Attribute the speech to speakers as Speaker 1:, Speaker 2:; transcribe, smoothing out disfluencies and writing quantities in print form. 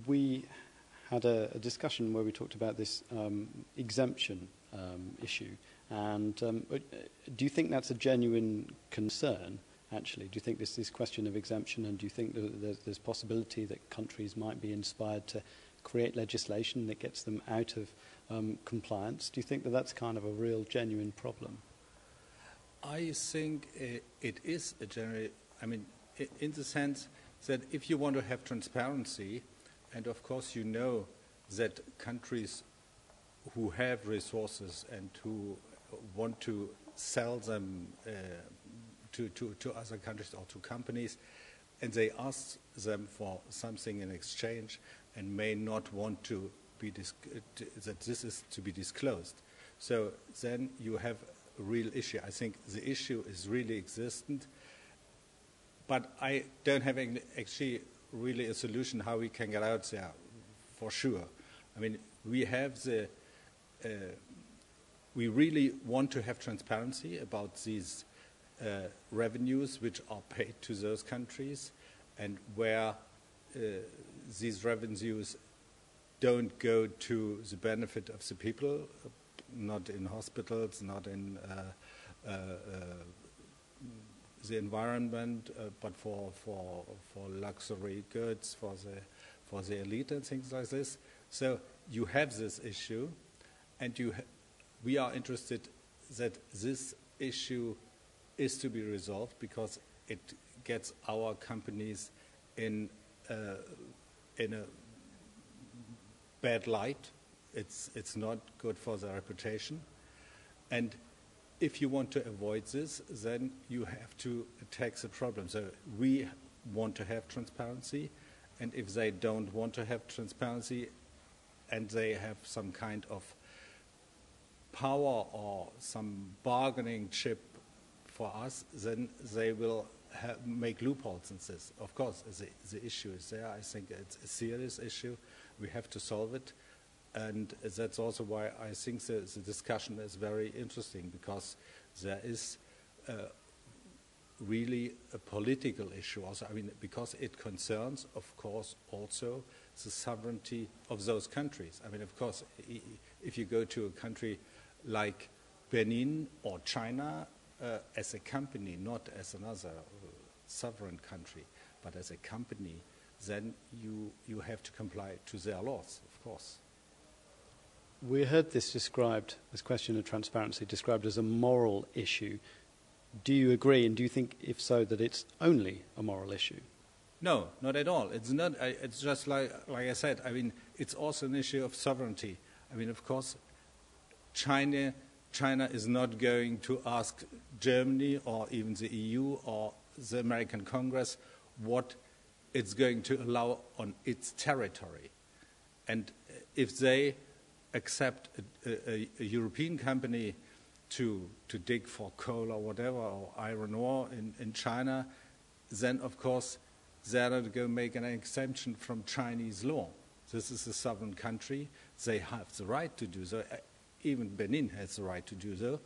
Speaker 1: we had a discussion where we talked about this exemption issue. And do you think that's a genuine concern, actually? Do you think this question of exemption, and do you think that there's possibility that countries might be inspired to create legislation that gets them out of compliance? Do you think that that's kind of a real, genuine problem?
Speaker 2: I think it is a general, I mean, in the sense that if you want to have transparency, and of course you know that countries who have resources and who want to sell them to other countries or to companies, and they ask them for something in exchange and may not want to be that this is to be disclosed. So then you have a real issue. I think the issue is really existent, but I don't have actually really a solution how we can get out there, for sure. I mean, we have the, we really want to have transparency about these revenues which are paid to those countries, and where these revenues don't go to the benefit of the people, not in hospitals, not in the environment, but for luxury goods, for the elite and things like this. So you have this issue, and we are interested that this issue is to be resolved, because it gets our companies in a bad light. It's not good for their reputation. And if you want to avoid this, then you have to attack the problem. So we want to have transparency, and if they don't want to have transparency and they have some kind of power or some bargaining chip for us, then they will make loopholes in this. Of course, the issue is there. I think it's a serious issue. We have to solve it. And that's also why I think the discussion is very interesting, because there is really a political issue also. I mean, because it concerns, of course, also the sovereignty of those countries. I mean, of course, if you go to a country like Benin or China, as a company, not as another sovereign country, but as a company, then you have to comply to their laws, of course.
Speaker 1: We heard this described, this question of transparency, described as a moral issue. Do you agree, and do you think, if so, that it's only a moral issue?
Speaker 2: No, not at all. It's not. It's just like I said. I mean, it's also an issue of sovereignty. I mean, of course, China is not going to ask Germany or even the EU or the American Congress what it's going to allow on its territory. And if they accept a European company to dig for coal or whatever, or iron ore in China, then of course they're not going to make an exemption from Chinese law. This is a sovereign country. They have the right to do so. Even Benin has the right to do so.